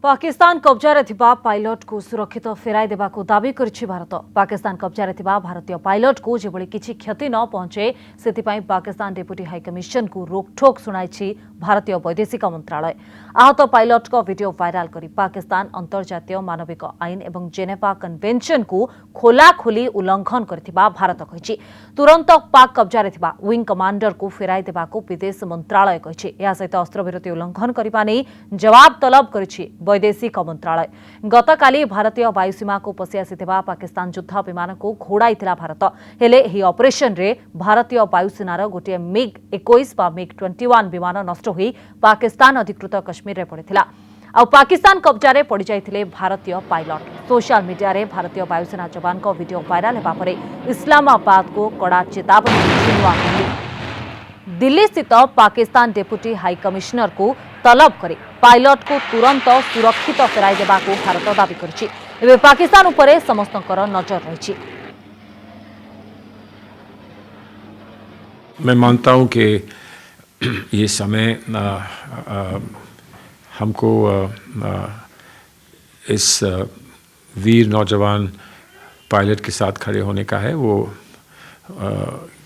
पाकिस्तान कब्जारे थिबा पायलट को सुरक्षित फेराई देबा को दाबी करछि भारत। पाकिस्तान कब्जारे थिबा भारतीय पायलट को जेबोली किछि क्षति न पहुंचे सेतिपाई पाकिस्तान डेप्यूटी हाई कमिशन को रोकठोक सुनाइछि भारतीय वैदेशिक मंत्रालय। आहत पायलट को वीडियो वायरल करी पाकिस्तान अंतर्जातीय मानविक आईन एवं जेनेवा कन्वेंशन को खोलाखोली उल्लंघन करथिबा भारत कहिछि। तुरंत पाक कब्जारे थिबा विंग कमांडर को फेराई देबा को विदेश मंत्रालय कहिछि। या सहित अस्त्रविरति उल्लंघन करिबा नै जवाब तलब करिछि वैदेशिक मंत्रालय। गतकाली भारतीय वायुसीमा को पशि आसिथिबा पाकिस्तान युद्ध विमान को घोड़ाइथिला भारत। हेले एही ऑपरेशन रे भारतीय वायुसेनार गोटे मिग 21 बा मिग 21 विमान नष्ट होई पाकिस्तान अधिकृत कश्मीर रे पड़िथिला। आ पाकिस्तान कब्जारे पड़ जाइथिले भारतीय पायलट। सोशल मीडिया रे भारतीय वायुसेना जवान को वीडियो वायरल हेबा परे इस्लामाबाद को कड़ा चेतावनी दिल्ली स्थित पाकिस्तान डेप्यूटी हाई कमिश्नर को तलब करे पायलट को तुरंत सुरक्षित फेराई देबा को भारत दाबी करछि। एबे पाकिस्तान उपरे समस्तकर नजर रहिछि। मैं मानता हूं कि ये समय हमको इस वीर नौजवान पायलट के साथ खड़े होने का है। वो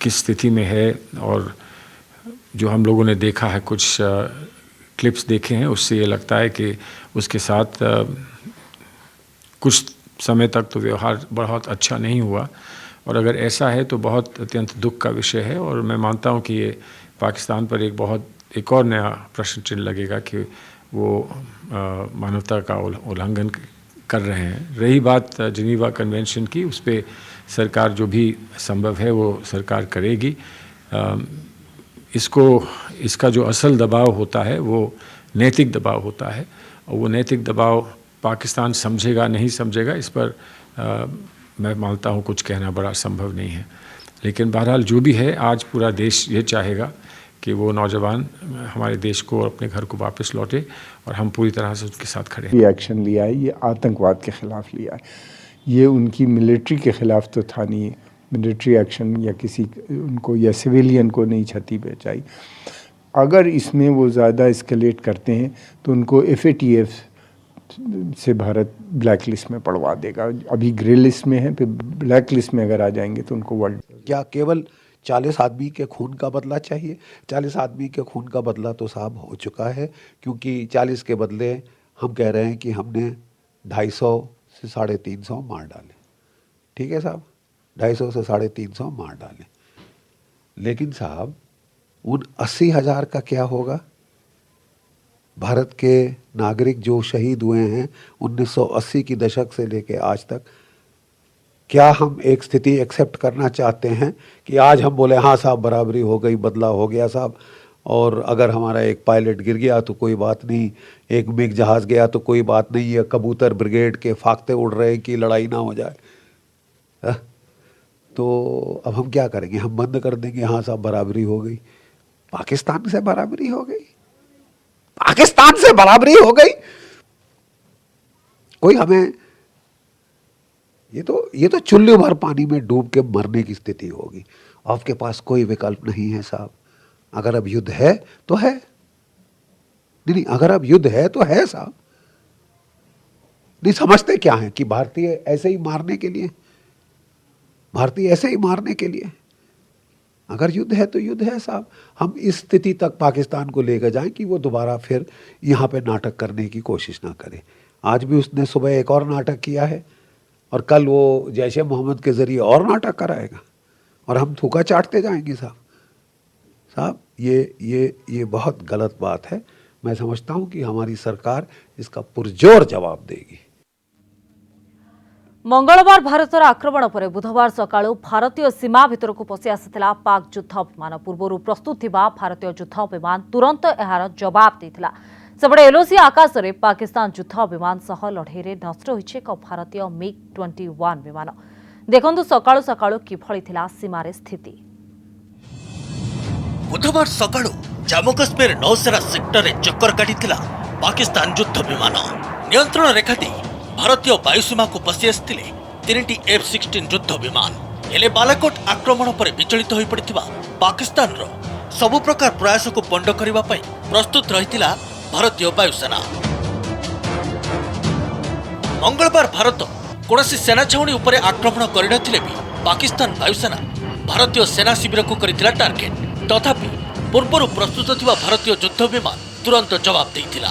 किस स्थिति में है और जो हम लोगों ने देखा है, कुछ क्लिप्स देखे हैं, उससे ये लगता है कि उसके साथ कुछ समय तक तो व्यवहार बहुत अच्छा नहीं हुआ और अगर ऐसा है तो बहुत अत्यंत दुख का विषय है। और मैं मानता हूं कि ये पाकिस्तान पर एक और नया प्रश्न चिन्ह लगेगा कि वो मानवता का उल्लंघन कर रहे हैं। रही बात जिनेवा कन्वेंशन की, उस पर सरकार जो भी संभव है वो सरकार करेगी। इसका जो असल दबाव होता है वो नैतिक दबाव होता है और वो नैतिक दबाव पाकिस्तान समझेगा नहीं समझेगा इस पर मैं मानता हूँ कुछ कहना बड़ा संभव नहीं है। लेकिन बहरहाल जो भी है, आज पूरा देश ये चाहेगा कि वो नौजवान हमारे देश को और अपने घर को वापस लौटे और हम पूरी तरह से उसके साथ खड़े हैं। ये एक्शन लिया है, ये आतंकवाद के खिलाफ लिया है, ये उनकी मिलिट्री के खिलाफ तो था नहीं। मिलिट्री एक्शन या किसी उनको या सिविलियन को नहीं क्षति पहुंचाई। अगर इसमें वो ज़्यादा एस्केलेट करते हैं तो उनको FATF से भारत ब्लैक लिस्ट में पड़वा देगा। अभी ग्रे लिस्ट में है, फिर ब्लैक लिस्ट में अगर आ जाएंगे तो उनको वर्ल्ड क्या केवल 40 आदमी के खून का बदला चाहिए? 40 आदमी के खून का बदला तो साहब हो चुका है, क्योंकि 40 के बदले हम कह रहे हैं कि हमने 250 से 350 मार डाले। ठीक है साहब, 250 से 350 मार डाले। लेकिन साहब उन 80,000 का क्या होगा? भारत के नागरिक जो शहीद हुए हैं 1980 की दशक से लेके आज तक, क्या हम एक स्थिति एक्सेप्ट करना चाहते हैं कि आज हम बोले हाँ साहब बराबरी हो गई, बदला हो गया साहब, और अगर हमारा एक पायलट गिर गया तो कोई बात नहीं, एक मिग जहाज़ गया तो कोई बात नहीं, ये कबूतर ब्रिगेड के फाख्ते उड़ रहे कि लड़ाई ना हो जाए। तो अब हम क्या करेंगे? हम बंद कर देंगे हाँ साहब बराबरी हो गई। पाकिस्तान से बराबरी हो गई, पाकिस्तान से बराबरी हो गई। कोई हमें ये तो चुल्लू भर पानी में डूब के मरने की स्थिति होगी। आपके पास कोई विकल्प नहीं है साहब। अगर अब युद्ध है तो है, नहीं अगर अब युद्ध है तो है साहब। नहीं समझते क्या है कि भारतीय ऐसे ही मारने के लिए, भारतीय ऐसे ही मारने के लिए। अगर युद्ध है तो युद्ध है साहब। हम इस स्थिति तक पाकिस्तान को लेकर जाएं कि वो दोबारा फिर यहाँ पे नाटक करने की कोशिश ना करे। आज भी उसने सुबह एक और नाटक किया है और कल वो जैशे मोहम्मद के जरिए और नाटक कराएगा और हम थूका चाटते जाएंगे साहब। साहब ये बहुत गलत बात है। मैं समझता हूँ कि हमारी सरकार इसका पुरजोर जवाब देगी। मंगलवार भारतर आक्रमण पर बुधवार सकाळु भारतीय सीमा भितर को पशि आसिथिला पाक युद्ध विमान। पूर्व प्रस्तुत थिबा भारतीय युद्ध विमान तुरंत एहार जवाब देथिला। सेपटे LOC आकाश में पाकिस्तान युद्ध विमान सह लड़ाई नष्ट होइछे एक भारतीय मिग 21 विमान। देखंतु सकाळु सकाळु किभଳି थिला सीमारे स्थिति। बुधवार सकाळु जम्मू काश्मीर नौसेना सेक्टर रे चक्कर काटिथिला पाकिस्तान युद्ध विमान। नियंत्रण रेखा दे भारतीय वायुसीमा को पशि आसिथिले 3टी F-16 युद्ध विमान। हेले बालाकोट आक्रमण पर विचलित होई पड़िथिबा पाकिस्तान रो सबु प्रकार प्रयास को पंड करबा पई प्रस्तुत रहिथिला भारतीय वायुसेना। मंगलवार भारत कौनसी सेना छाउणी उपरे आक्रमण करनथिले भी पाकिस्तान वायुसेना भारतीय सेना शिविर को करथिला टार्गेट। तथापि पूर्व प्रस्तुत थिबा भारतीय युद्ध विमान तुरंत जवाब देइथिला।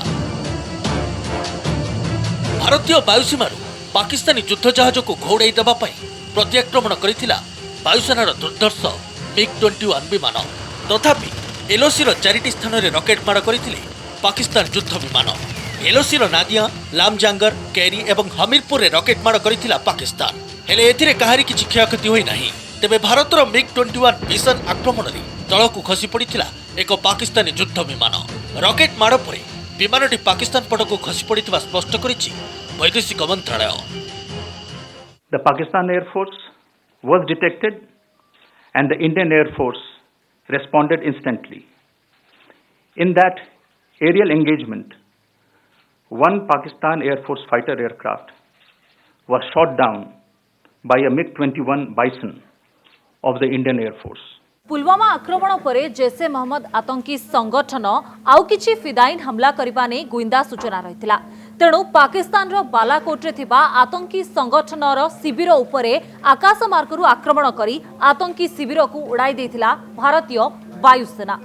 भारतीय वायुसीमारू पाकिस्तानी युद्ध जहाज को घोड़ाई देबा पई प्रत्याक्रमण करथिला वायुसेनार दुर्धर्ष MiG-21 विमान। तथापि एलओसी रो 4टी स्थान रे रॉकेट माड़ करथिले पाकिस्तान युद्ध विमान। एलओसी रो नादिया, लामजांगर, कैरी एवं हमीरपुर रे रॉकेट माड़ करथिला पाकिस्तान। हेले एथिरे काहारी किछि क्षयक्षति होई नाही। तेबे भारतर MiG-21 भीषण आक्रमण रे तळकु खसी पड़िथिला एक पाकिस्तानी युद्ध विमान। रॉकेट माड़ परे विमानटी पाकिस्तान पटकु खसी पड़िथिबा स्पष्ट करिछि वैदेशिक मंत्रालय। The Pakistan Air Force was detected and the Indian Air Force responded instantly. In that aerial engagement, one Pakistan Air Force fighter aircraft was shot down by a MiG-21 Bison of the Indian Air Force. Pulwama आक्रमण परे जैसे मोहम्मद आतंकी संगठन आउ किछि फिदाइन हमला करिबा नै गुइंदा सूचना रहितला। तेणु पाकिस्तान रो बालाकोट रे थिबा आतंकी संगठन रो शिविर उपरे आकाश मार्गरु आक्रमण करी आतंकी शिविर को उड़ाई देथिला भारतीय वायुसेना।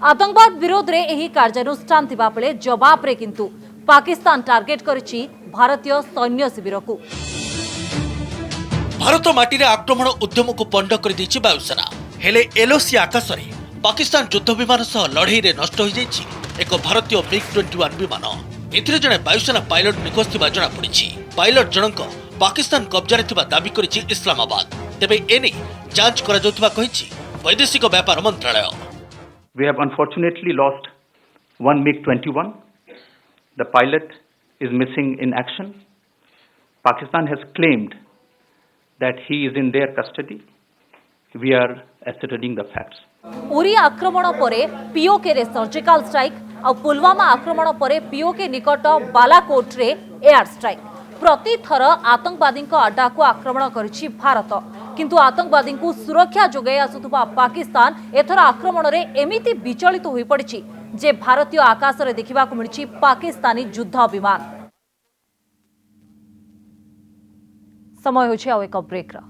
आतंकवाद विरोध रे एही कार्यानुष्ठान थिबा बेले जवाब रे किंतु पाकिस्तान टार्गेट करिछि भारतीय सैन्य शिविर को। भारत माटी रे आक्रमण उद्यम को पंड कर दैछि वायुसेना। हेले एलओसी आकाश रे पाकिस्तान युद्ध विमान सह लड़ाई रे नष्ट हो जाइछि एक भारतीय MiG-21 विमान। एथिरे जने वायुसेना पायलट निखोज थिबा जणा पड़िछि। पायलट जनक पाकिस्तान कब्जा रे थिबा दाबी करिछि इस्लामाबाद। तेबे एने जांच करा जाउथिबा कहिछि वैदेशिक व्यापार मंत्रालय। We have unfortunately lost one MiG-21. The pilot is missing in action. Pakistan has claimed that he is in their custody. We are ascertaining the facts. Uri आक्रमण परे पीओके रे सर्जिकल स्ट्राइक और पुलवामा आक्रमण परे पीओके निकट बालाकोट रे एयर स्ट्राइक। प्रति थर आतंकवादी अड्डा को आक्रमण करिछि भारत, किंतु आतंकवादी को सुरक्षा जोगाई आसुथुबा पाकिस्तान एथर आक्रमण रे एमिति विचलित होई पड़िछि जे भारतीय आकाश रे देखिबा को मिलिछि पाकिस्तानी युद्ध विमान। समय होछि आ एक ब्रेक रा।